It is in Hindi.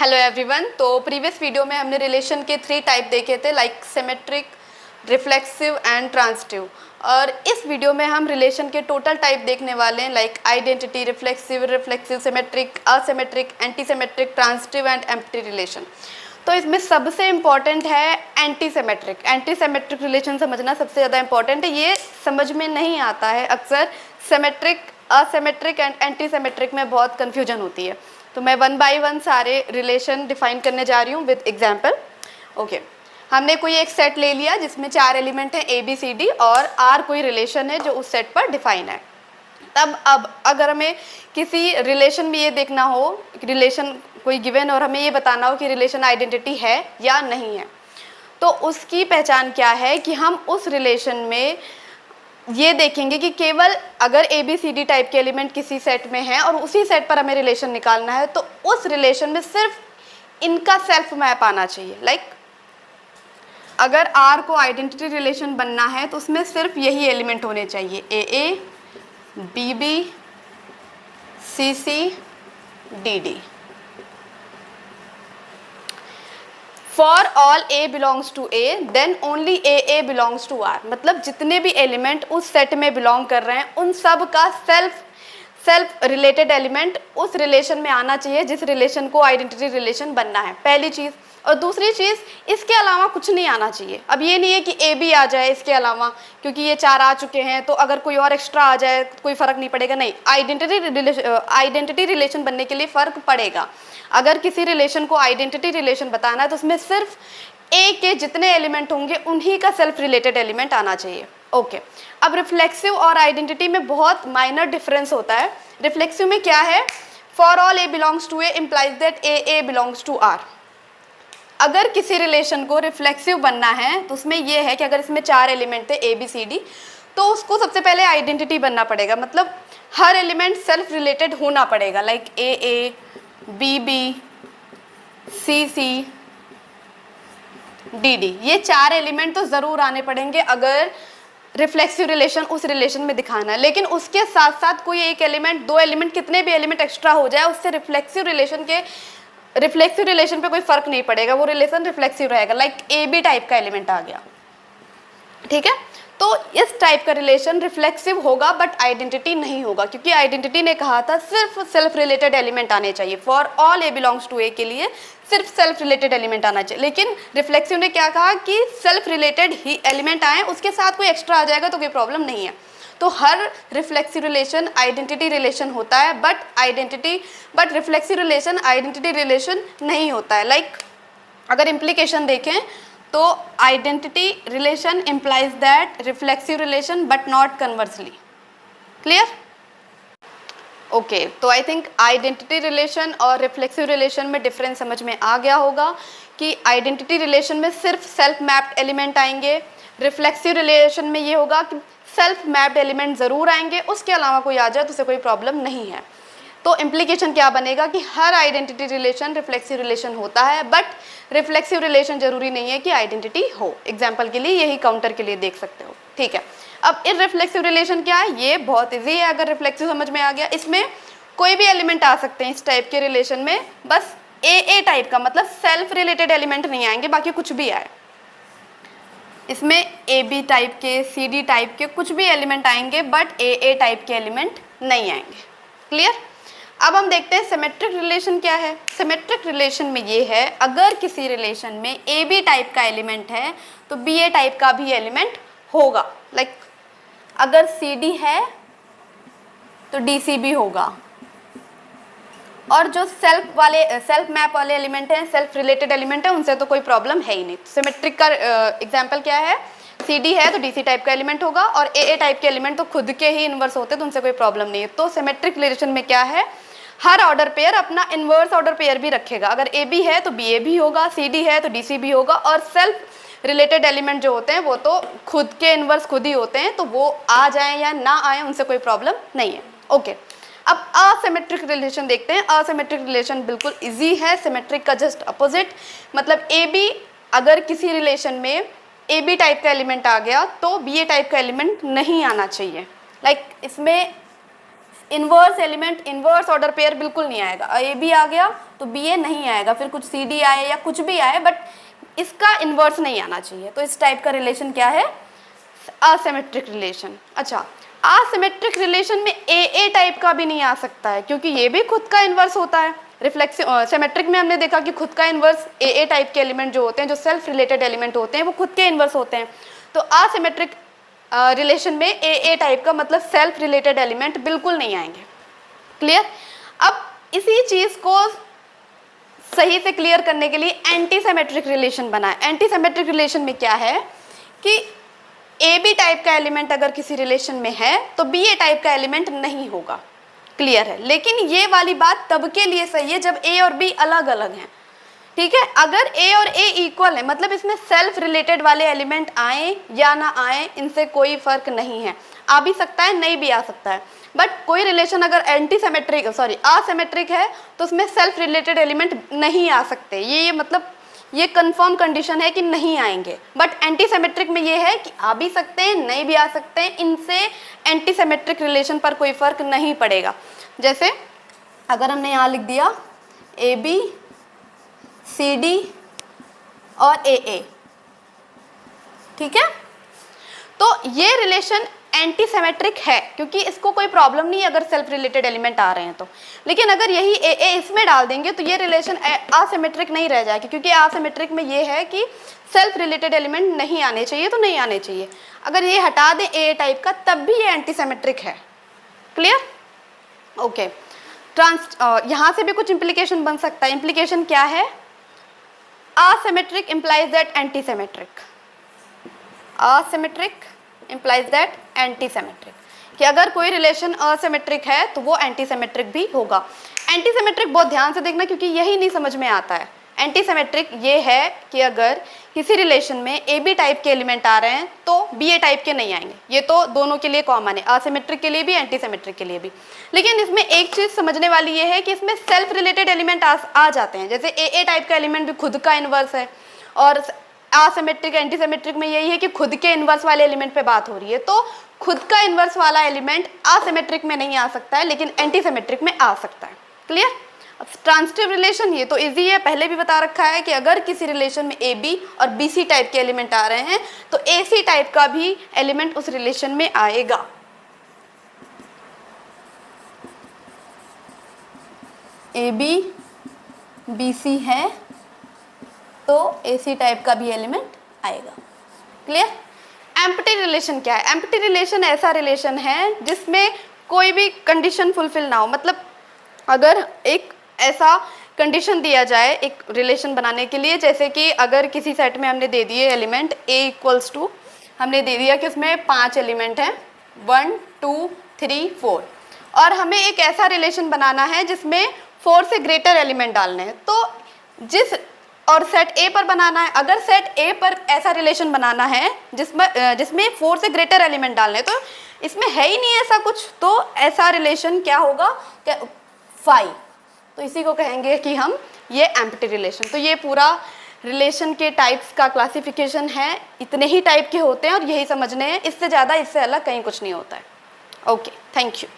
Hello everyone. तो प्रीवियस वीडियो में हमने रिलेशन के 3 टाइप देखे थे, like symmetric, reflexive and transitive. और इस वीडियो में हम रिलेशन के टोटल टाइप देखने वाले हैं, like identity, reflexive, symmetric, asymmetric, anti symmetric, transitive and empty relation. तो इसमें सबसे इम्पॉर्टेंट है anti symmetric. Anti symmetric relation समझना सबसे ज़्यादा इम्पॉर्टेंट है। ये समझ में नहीं आता है, अक्सर symmetric, asymmetric and anti symmetric में बहुत कन्फ्यूजन होती है। तो मैं 1 बाय 1 सारे रिलेशन डिफाइन करने जा रही हूँ विद एग्जाम्पल। ओके, हमने कोई एक सेट ले लिया जिसमें 4 एलिमेंट हैं ए बी सी डी, और आर कोई रिलेशन है जो उस सेट पर डिफाइन है। तब अब अगर हमें किसी रिलेशन में ये देखना हो, रिलेशन कोई गिवन, और हमें ये बताना हो कि रिलेशन आइडेंटिटी है या नहीं है, तो उसकी पहचान क्या है कि हम उस रिलेशन में ये देखेंगे कि केवल अगर A B C D type के एलिमेंट किसी सेट में है और उसी सेट पर हमें रिलेशन निकालना है, तो उस रिलेशन में सिर्फ इनका सेल्फ मैप आना चाहिए। लाइक अगर आर को आइडेंटिटी रिलेशन बनना है तो उसमें सिर्फ यही एलिमेंट होने चाहिए, A A, B B, C C, D D. For all A belongs to A then only A belongs to R. मतलब जितने भी एलिमेंट उस सेट में बिलोंग कर रहे हैं उन सब का सेल्फ रिलेटेड एलिमेंट उस रिलेशन में आना चाहिए जिस रिलेशन को आइडेंटिटी रिलेशन बनना है, पहली चीज़। और दूसरी चीज़, इसके अलावा कुछ नहीं आना चाहिए। अब ये नहीं है कि ए बी आ जाए इसके अलावा, क्योंकि ये 4 आ चुके हैं, तो अगर कोई और एक्स्ट्रा आ जाए कोई फ़र्क नहीं पड़ेगा। नहीं, आइडेंटिटी रिलेशन बनने के लिए फ़र्क पड़ेगा। अगर किसी रिलेशन को आइडेंटिटी रिलेशन बताना है तो उसमें सिर्फ ए के जितने एलिमेंट होंगे उन्हीं का सेल्फ रिलेटेड एलिमेंट आना चाहिए। ओके, अब रिफ्लेक्सिव और आइडेंटिटी में बहुत माइनर डिफरेंस होता है। रिफ्लेक्सिव में क्या है, for all A belongs to A implies that A belongs to R. अगर किसी रिलेशन को रिफ्लेक्सिव बनना है तो उसमें यह है कि अगर इसमें 4 एलिमेंट थे ए बी सी डी, तो उसको सबसे पहले आइडेंटिटी बनना पड़ेगा। मतलब हर एलिमेंट सेल्फ रिलेटेड होना पड़ेगा, like A B B, C C, D D. ये 4 एलिमेंट तो ज़रूर आने पड़ेंगे अगर रिफ्लेक्सिव रिलेशन उस रिलेशन में दिखाना है। लेकिन उसके साथ साथ कोई एक एलिमेंट, 2 एलिमेंट, कितने भी एलिमेंट एक्स्ट्रा हो जाए, उससे रिफ्लेक्सिव रिलेशन पे कोई फ़र्क नहीं पड़ेगा, वो रिलेशन रिफ्लेक्सिव रहेगा। लाइक ए बी टाइप का एलिमेंट आ गया, ठीक है, तो इस टाइप का रिलेशन रिफ्लेक्सिव होगा बट आइडेंटिटी नहीं होगा, क्योंकि आइडेंटिटी ने कहा था सिर्फ सेल्फ रिलेटेड एलिमेंट आने चाहिए। For all A belongs to A के लिए सिर्फ सेल्फ रिलेटेड एलिमेंट आना चाहिए। लेकिन रिफ्लेक्सिव ने क्या कहा कि सेल्फ रिलेटेड ही एलिमेंट आए, उसके साथ कोई एक्स्ट्रा आ जाएगा तो कोई प्रॉब्लम नहीं है। तो हर रिफ्लेक्सिव रिलेशन आइडेंटिटी रिलेशन होता है, but reflexive relation identity relation नहीं होता है। लाइक अगर इम्प्लीकेशन देखें तो identity relation implies that reflexive relation but not conversely. Clear? Okay, तो आई थिंक आइडेंटिटी रिलेशन और रिफ्लेक्सिव रिलेशन में डिफरेंस समझ में आ गया होगा कि आइडेंटिटी रिलेशन में सिर्फ सेल्फ मैप्ड एलिमेंट आएंगे, रिफ्लेक्सिव रिलेशन में ये होगा कि सेल्फ मैप्ड एलिमेंट ज़रूर आएंगे, उसके अलावा कोई आ जाए तो उसे कोई प्रॉब्लम नहीं है। तो इम्प्लीकेशन क्या बनेगा कि हर आइडेंटिटी रिलेशन रिफ्लेक्सिव रिलेशन होता है, बट रिफ्लेक्सिव रिलेशन जरूरी नहीं है कि आइडेंटिटी हो। एग्जाम्पल के लिए यही काउंटर के लिए देख सकते हो, ठीक है। अब इररिफ्लेक्सिव रिलेशन क्या है, ये बहुत ईजी है। अगर रिफ्लेक्सिव समझ में आ गया, इसमें कोई भी एलिमेंट आ सकते हैं इस टाइप के रिलेशन में, बस ए टाइप का, मतलब सेल्फ रिलेटेड एलिमेंट नहीं आएंगे, बाकी कुछ भी आए। इसमें ए बी टाइप के, सी डी टाइप के कुछ भी एलिमेंट आएंगे, बट ए टाइप के एलिमेंट नहीं आएंगे। क्लियर? अब हम देखते हैं सिमेट्रिक रिलेशन क्या है। सिमेट्रिक रिलेशन में ये है, अगर किसी रिलेशन में ए बी टाइप का एलिमेंट है तो बी ए टाइप का भी एलिमेंट होगा। लाइक अगर सी डी है तो डी सी भी होगा। और जो सेल्फ मैप वाले एलिमेंट हैं, सेल्फ रिलेटेड एलिमेंट है, उनसे तो कोई प्रॉब्लम है ही नहीं। सिमेट्रिक का एग्जाम्पल क्या है, सी डी है तो डी सी टाइप का एलिमेंट होगा, और ए टाइप के एलिमेंट तो खुद के ही इन्वर्स होते हैं, तो उनसे कोई प्रॉब्लम नहीं है। तो सिमेट्रिक रिलेशन में क्या है, हर ऑर्डर पेयर अपना इन्वर्स ऑर्डर पेयर भी रखेगा। अगर ए बी है तो बी ए भी होगा, सी डी है तो डी सी भी होगा, और सेल्फ रिलेटेड एलिमेंट जो होते हैं वो तो खुद के इन्वर्स खुद ही होते हैं, तो वो आ जाएं या ना आए उनसे कोई प्रॉब्लम नहीं है। ओके, अब असिमेट्रिक रिलेशन देखते हैं। असिमेट्रिक रिलेशन बिल्कुल इजी है, सिमेट्रिक का जस्ट अपोजिट। मतलब ए बी, अगर किसी रिलेशन में ए बी टाइप का एलिमेंट आ गया तो बी ए टाइप का एलिमेंट नहीं आना चाहिए। लाइक इसमें inverse element, inverse order pair बिल्कुल नहीं आएगा। ए बी आ गया तो बी ए नहीं आएगा, फिर कुछ सी डी आए या कुछ भी आए, बट इसका इन्वर्स नहीं आना चाहिए। तो इस टाइप का रिलेशन क्या है? Asymmetric relation. अच्छा, असिमेट्रिक रिलेशन में ए टाइप का भी नहीं आ सकता है, क्योंकि ये भी खुद का इन्वर्स होता है। रिफ्लेक्सिव सिमेट्रिक में हमने देखा कि खुद का इन्वर्स ए टाइप के एलिमेंट जो होते हैं, जो सेल्फ रिलेटेड एलिमेंट होते हैं, वो खुद के इन्वर्स होते हैं। तो असिमेट्रिक रिलेशन में ए टाइप का मतलब सेल्फ रिलेटेड एलिमेंट बिल्कुल नहीं आएंगे। क्लियर? अब इसी चीज को सही से क्लियर करने के लिए एंटी सिमेट्रिक रिलेशन बनाए। एंटी सिमेट्रिक रिलेशन में क्या है कि ए बी टाइप का एलिमेंट अगर किसी रिलेशन में है तो बी ए टाइप का एलिमेंट नहीं होगा। क्लियर है? लेकिन ये वाली बात तब के लिए सही है जब ए और बी अलग अलग हैं। ठीक है? अगर ए और ए इक्वल है, मतलब इसमें सेल्फ रिलेटेड वाले एलिमेंट आए या ना आए, इनसे कोई फर्क नहीं है। आ भी सकता है, नहीं भी आ सकता है, बट कोई रिलेशन अगर असिमेट्रिक है तो उसमें सेल्फ रिलेटेड एलिमेंट नहीं आ सकते। ये मतलब ये कंफर्म कंडीशन है कि नहीं आएंगे। बट एंटी सिमेट्रिक में ये है कि आ भी सकते हैं, नहीं भी आ सकते हैं। इनसे एंटी सिमेट्रिक रिलेशन पर कोई फर्क नहीं पड़ेगा। जैसे अगर हमने यहाँ लिख दिया ए बी सी डी और ए, ठीक है, तो ये रिलेशन एंटी सिमेट्रिक है, क्योंकि इसको कोई प्रॉब्लम नहीं है अगर सेल्फ रिलेटेड एलिमेंट आ रहे हैं तो। लेकिन अगर यही ए इसमें डाल देंगे तो ये रिलेशन असिमेट्रिक नहीं रह जाएगी, क्योंकि असिमेट्रिक में ये है कि सेल्फ रिलेटेड एलिमेंट नहीं आने चाहिए, तो नहीं आने चाहिए। अगर ये हटा दें ए टाइप का, तब भी ये एंटी सिमेट्रिक है। क्लियर? ओके। यहाँ से भी कुछ इम्प्लीकेशन बन सकता है। इम्प्लीकेशन क्या है? Asymmetric implies that anti-symmetric, asymmetric implies that anti-symmetric, कि अगर कोई रिलेशन असिमेट्रिक है तो वो एंटी सिमेट्रिक भी होगा। एंटी सिमेट्रिक बहुत ध्यान से देखना, क्योंकि यही नहीं समझ में आता है। एंटी सिमेट्रिक ये है कि अगर किसी रिलेशन में ए बी टाइप के एलिमेंट आ रहे हैं तो बी ए टाइप के नहीं आएंगे। ये तो दोनों के लिए कॉमन है, असिमेट्रिक के लिए भी, एंटी सिमेट्रिक के लिए भी। लेकिन इसमें एक चीज़ समझने वाली ये है कि इसमें सेल्फ रिलेटेड एलिमेंट आ जाते हैं। जैसे ए टाइप का एलिमेंट भी खुद का इन्वर्स है, और असिमेट्रिक एंटी सिमेट्रिक में यही है कि खुद के इन्वर्स वाले एलिमेंट पे बात हो रही है। तो खुद का इन्वर्स वाला एलिमेंट असिमेट्रिक में नहीं आ सकता है, लेकिन एंटी सिमेट्रिक में आ सकता है। क्लियर? अब ट्रांजिटिव रिलेशन ये तो इजी है, पहले भी बता रखा है कि अगर किसी रिलेशन में ए बी और बी सी टाइप के एलिमेंट आ रहे हैं तो ए सी टाइप का भी एलिमेंट उस रिलेशन में आएगा। ए बी बी सी है तो ए सी टाइप का भी एलिमेंट आएगा। क्लियर? एम्प्टी रिलेशन क्या है? एम्प्टी रिलेशन ऐसा रिलेशन है जिसमें कोई भी कंडीशन फुलफिल ना हो। मतलब अगर एक ऐसा कंडीशन दिया जाए एक रिलेशन बनाने के लिए, जैसे कि अगर किसी सेट में हमने दे दिए एलिमेंट a इक्वल्स टू, हमने दे दिया कि उसमें 5 एलिमेंट हैं 1 2 3 4, और हमें एक ऐसा रिलेशन बनाना है जिसमें 4 से ग्रेटर एलिमेंट डालने हैं। तो और सेट ए पर बनाना है। अगर सेट ए पर ऐसा रिलेशन बनाना है जिसमें 4 से ग्रेटर एलिमेंट डालने हैं, तो इसमें है ही नहीं ऐसा कुछ, तो ऐसा रिलेशन क्या होगा? फाई। तो इसी को कहेंगे कि हम ये एम्प्टी रिलेशन। तो ये पूरा रिलेशन के टाइप्स का क्लासिफिकेशन है। इतने ही टाइप के होते हैं और यही समझने हैं, इससे ज़्यादा इससे अलग कहीं कुछ नहीं होता है। Okay, thank you.